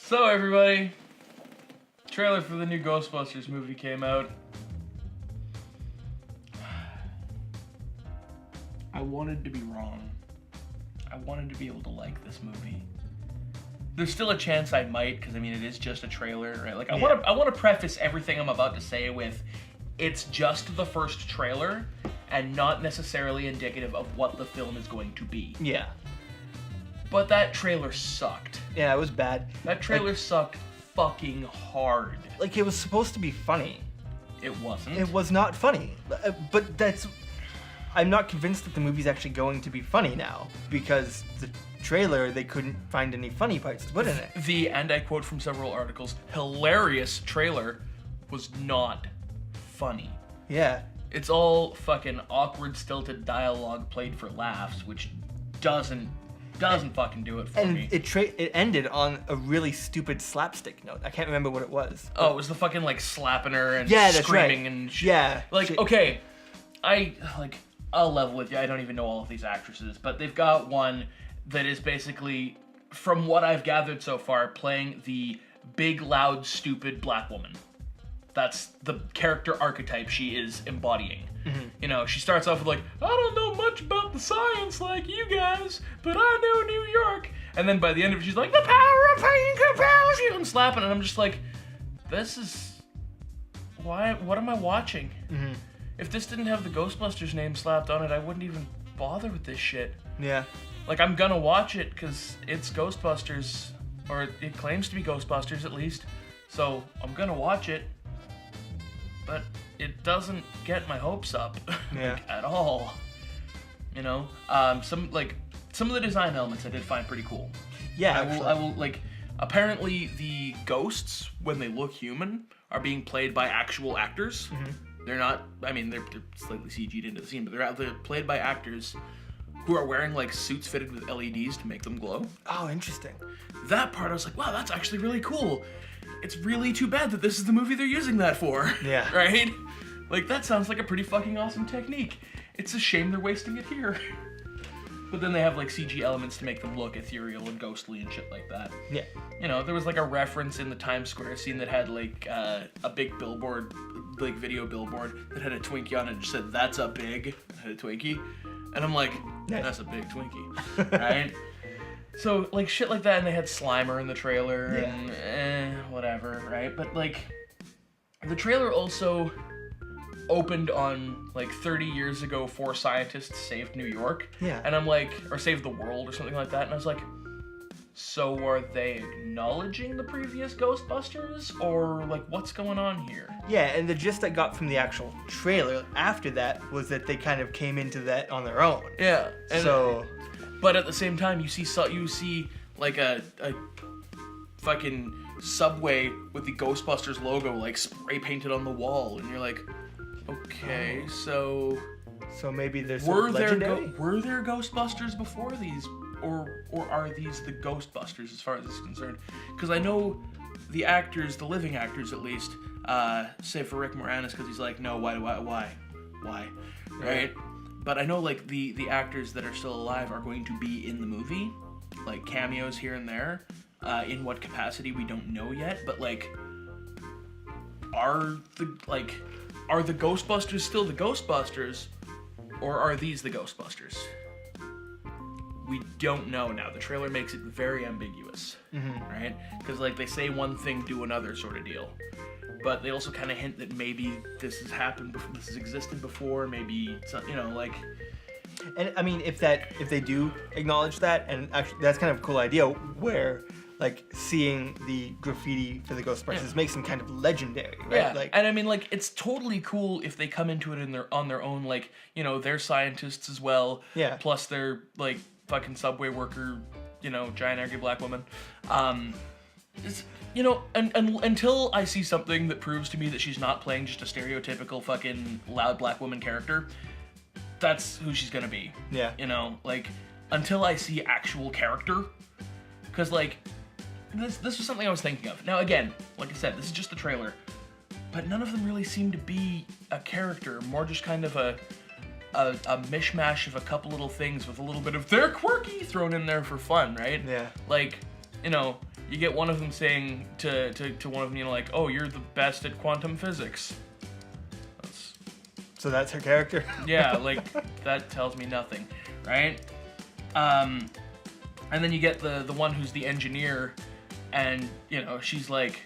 So everybody, trailer for the new Ghostbusters movie came out. I wanted to be wrong. I wanted to be able to like this movie. There's still a chance I might, because I mean it is just a trailer, right? Like I want to preface everything I'm about to say with, it's just the first trailer and not necessarily indicative of what the film is going to be. Yeah. But that trailer sucked. Yeah, it was bad. That trailer sucked fucking hard. Like, it was supposed to be funny. It wasn't. It was not funny. But that's... I'm not convinced that the movie's actually going to be funny now, because the trailer, they couldn't find any funny parts to put in it. The, and I quote from several articles, hilarious trailer was not funny. Yeah. It's all fucking awkward, stilted dialogue played for laughs, which doesn't fucking do it for me. And it ended on a really stupid slapstick note. I can't remember what it was. Oh, it was the fucking, like, slapping her and that's screaming right. and shit. Yeah. Like, okay, I'll level with you. I don't even know all of these actresses, but they've got one that is basically, from what I've gathered so far, playing the big, loud, stupid black woman. That's the character archetype she is embodying. Mm-hmm. You know, she starts off with like, I don't know much about the science like you guys, but I know New York. And then by the end of it, she's like, the power of pain compels you, and slapping, and I'm just like, this is, why? What am I watching? Mm-hmm. If this didn't have the Ghostbusters name slapped on it, I wouldn't even bother with this shit. Yeah. Like, I'm gonna watch it because it's Ghostbusters, or it claims to be Ghostbusters at least, so I'm gonna watch it. But it doesn't get my hopes up at all. You know, some of the design elements I did find pretty cool. Yeah, I will like. Apparently, the ghosts, when they look human, are being played by actual actors. Mm-hmm. They're not. I mean, they're slightly CG'd into the scene, but they're played by actors who are wearing like suits fitted with LEDs to make them glow. Oh, interesting. That part, I was like, wow, that's actually really cool. It's really too bad that this is the movie they're using that for. Yeah. Right? Like, that sounds like a pretty fucking awesome technique. It's a shame they're wasting it here. But then they have, like, CG elements to make them look ethereal and ghostly and shit like that. Yeah. You know, there was, like, a reference in the Times Square scene that had, like, a big billboard, like, video billboard that had a Twinkie on it and just said, that's a big, had a Twinkie. And I'm like, that's a big Twinkie. Right? So, like, shit like that, and they had Slimer in the trailer, and whatever, right? But, like, the trailer also opened on, like, 30 years ago, 4 scientists saved New York. Yeah. And I'm like, or saved the world or something like that, and I was like, so are they acknowledging the previous Ghostbusters, or, like, what's going on here? Yeah, and the gist I got from the actual trailer after that was that they kind of came into that on their own. Yeah. And so... But at the same time, you see like a fucking subway with the Ghostbusters logo like spray painted on the wall, and you're like, okay, so maybe there's were there legendary? Ghostbusters before these, or are these the Ghostbusters as far as this is concerned? Because I know the actors, the living actors at least, save for Rick Moranis, because he's like, no, why, right? But I know, like, the actors that are still alive are going to be in the movie, like, cameos here and there. In what capacity, we don't know yet, but, like, are the Ghostbusters still the Ghostbusters, or are these the Ghostbusters? We don't know now. The trailer makes it very ambiguous, right? Because, like, they say one thing, do another sort of deal. But they also kind of hint that maybe this has happened before, this has existed before, maybe, you know, like... And, I mean, if they do acknowledge that, and actually that's kind of a cool idea, where, like, seeing the graffiti for the Ghostbusters makes them kind of legendary, right? Yeah, like, and I mean, like, it's totally cool if they come into it on their own, like, you know, they're scientists as well, plus they're, like, fucking subway worker, you know, giant angry black woman. You know, until I see something that proves to me that she's not playing just a stereotypical fucking loud black woman character, that's who she's gonna be. Yeah. You know, like, until I see actual character, because, like, this was something I was thinking of. Now, again, like I said, this is just the trailer, but none of them really seem to be a character, more just kind of a mishmash of a couple little things with a little bit of they're quirky thrown in there for fun, right? Yeah. Like, you know, you get one of them saying to one of them, you know, like, oh, you're the best at quantum physics. So that's her character? Yeah, like, that tells me nothing, right? And then you get the one who's the engineer, and, you know, she's like,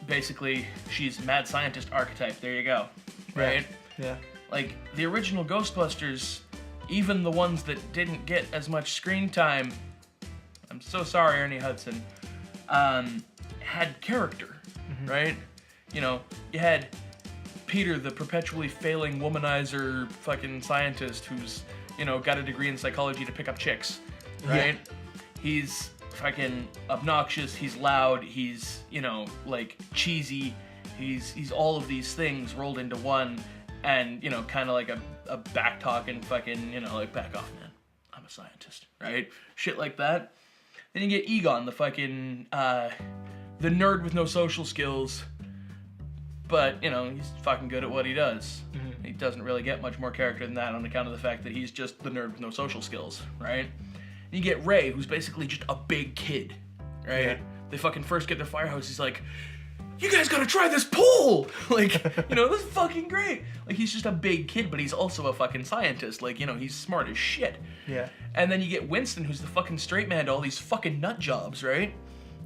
basically, she's mad scientist archetype. There you go, right? Yeah. Like, the original Ghostbusters, even the ones that didn't get as much screen time, I'm so sorry, Ernie Hudson, had character, right? You know, you had Peter, the perpetually failing womanizer fucking scientist who's, you know, got a degree in psychology to pick up chicks, right? Yeah. He's fucking obnoxious, he's loud, he's, you know, like, cheesy, he's all of these things rolled into one, and, you know, kind of like a back-talking fucking, you know, like, back off, man, I'm a scientist, right? Shit like that. Then you get Egon, the fucking, the nerd with no social skills, but, you know, he's fucking good at what he does. Mm-hmm. He doesn't really get much more character than that on account of the fact that he's just the nerd with no social skills, right? And you get Ray, who's basically just a big kid, right? Yeah. They fucking first get their firehouse, he's like, you guys gotta try this pool! Like, you know, this is fucking great. Like, he's just a big kid, but he's also a fucking scientist. Like, you know, he's smart as shit. Yeah. And then you get Winston, who's the fucking straight man to all these fucking nut jobs, right?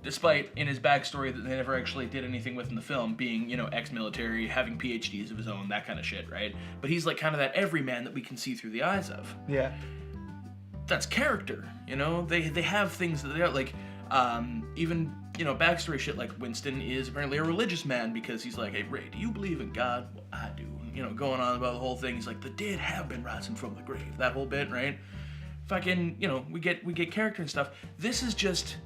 Despite, in his backstory, that they never actually did anything with in the film, being, you know, ex-military, having PhDs of his own, that kind of shit, right? But he's, like, kind of that everyman that we can see through the eyes of. Yeah. That's character, you know? They have things that they are, like, even, you know, backstory shit, like Winston is apparently a religious man because he's like, hey, Ray, do you believe in God? Well, I do. You know, going on about the whole thing. He's like, the dead have been rising from the grave. That whole bit, right? Fucking, you know, we get character and stuff. This is just,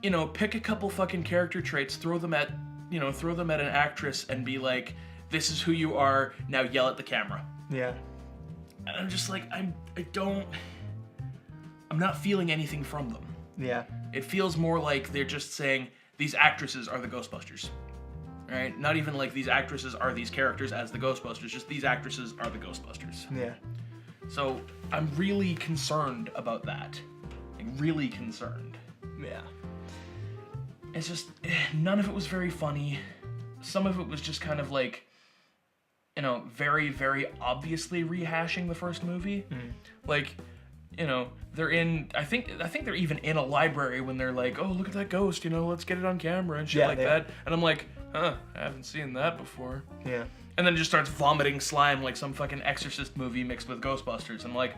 you know, pick a couple fucking character traits, throw them at an actress and be like, this is who you are, now yell at the camera. Yeah. And I'm just like, I'm not feeling anything from them. Yeah. It feels more like they're just saying, these actresses are the Ghostbusters. Right? Not even like these actresses are these characters as the Ghostbusters, just these actresses are the Ghostbusters. Yeah. So, I'm really concerned about that. Like, really concerned. Yeah. It's just, none of it was very funny. Some of it was just kind of like, you know, very, very obviously rehashing the first movie. Mm. Like, you know, they're in, I think they're even in a library when they're like, oh, look at that ghost, you know, let's get it on camera and shit like that. And I'm like, huh, I haven't seen that before. Yeah. And then it just starts vomiting slime like some fucking Exorcist movie mixed with Ghostbusters. I'm like,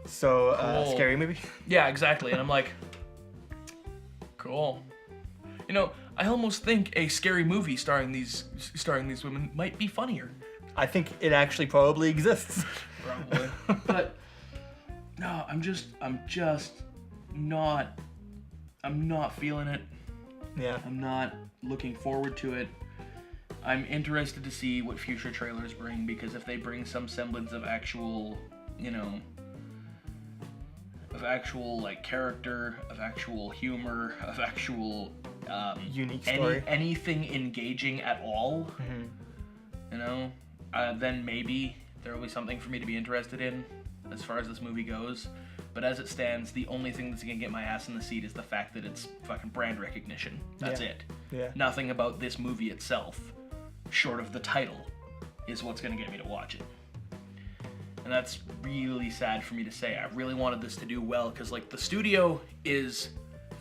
so, cool. Scary movie? Yeah, exactly. And I'm like, cool. You know, I almost think a scary movie starring these women might be funnier. I think it actually probably exists. Probably. But no, I'm not feeling it. Yeah. I'm not looking forward to it. I'm interested to see what future trailers bring, because if they bring some semblance of actual, you know, of actual like character, of actual humor, of actual unique story, anything engaging at all, you know, then maybe there will be something for me to be interested in as far as this movie goes. But as it stands, the only thing that's gonna get my ass in the seat is the fact that it's fucking brand recognition. That's it. Yeah. Nothing about this movie itself, short of the title, is what's gonna get me to watch it. And that's really sad for me to say. I really wanted this to do well, because like the studio is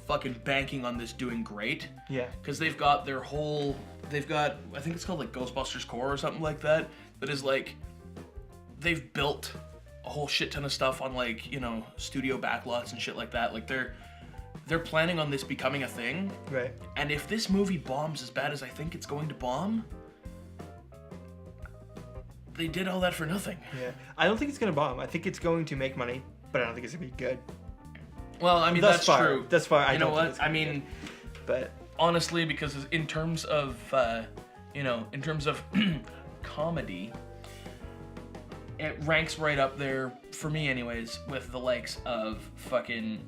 fucking banking on this doing great. Yeah. Because they've got, I think it's called like Ghostbusters Core or something like that, that is like, they've built a whole shit ton of stuff on like, you know, studio backlots and shit like that. Like they're planning on this becoming a thing. Right. And if this movie bombs as bad as I think it's going to bomb, they did all that for nothing. Yeah. I don't think it's going to bomb. I think it's going to make money, but I don't think it's going to be good. Well, I mean, that's true. Thus far, I know don't what? think it's I mean, but honestly, because in terms of, comedy, it ranks right up there, for me anyways, with the likes of fucking,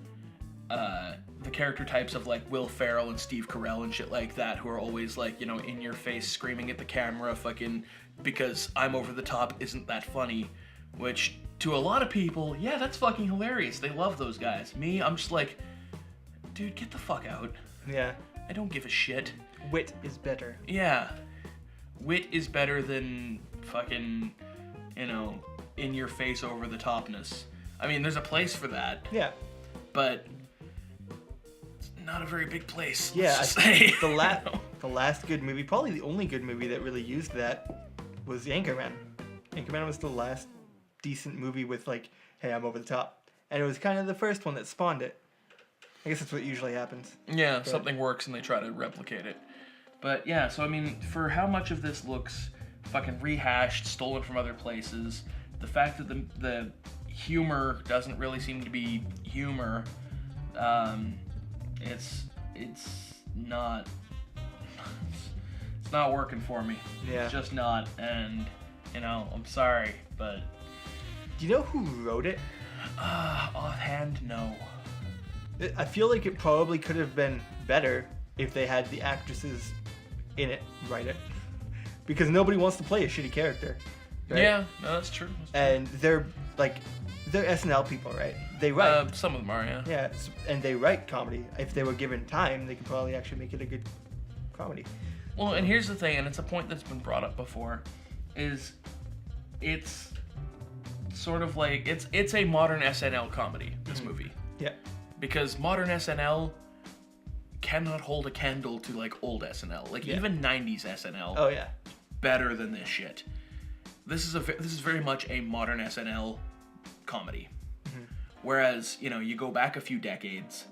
the character types of like Will Ferrell and Steve Carell and shit like that, who are always like, you know, in your face, screaming at the camera, fucking, because I'm over the top, isn't that funny? Which, to a lot of people, yeah, that's fucking hilarious. They love those guys. Me, I'm just like, dude, get the fuck out. Yeah. I don't give a shit. Wit is better. Yeah. Wit is better than fucking, in your face over the topness. I mean, there's a place for that. Yeah. But it's not a very big place. Yeah. Let's just say. The last good movie, probably the only good movie that really used that, was Anchorman. Anchorman was the last decent movie with like, hey, I'm over the top. And it was kind of the first one that spawned it. I guess that's what usually happens. Yeah, but something works and they try to replicate it. But yeah, so I mean, for how much of this looks fucking rehashed, stolen from other places, the fact that the humor doesn't really seem to be humor, it's not it's not working for me. Yeah. It's just not, and I'm sorry, but do you know who wrote it? Offhand, no. I feel like it probably could have been better if they had the actresses in it write it, because nobody wants to play a shitty character. Right? Yeah, no, that's true. And they're SNL people, right? They write. Some of them are, yeah. Yeah, and they write comedy. If they were given time, they could probably actually make it a good comedy. Well, and here's the thing, and it's a point that's been brought up before, is it's sort of like it's a modern SNL comedy, this movie. Yeah. Because modern SNL cannot hold a candle to like old SNL. Like even 90s SNL. Oh yeah. Better than this shit. This is very much a modern SNL comedy. Mm-hmm. Whereas, you go back a few decades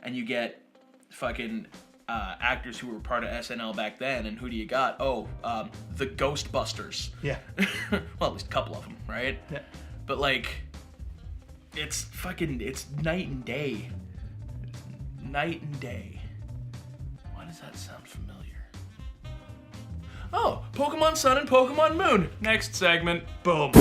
and you get fucking actors who were part of SNL back then, and who do you got? Oh, the Ghostbusters. Yeah. Well, at least a couple of them, right? Yeah. But like, it's night and day. Night and day. Why does that sound familiar? Oh, Pokemon Sun and Pokemon Moon. Next segment. Boom.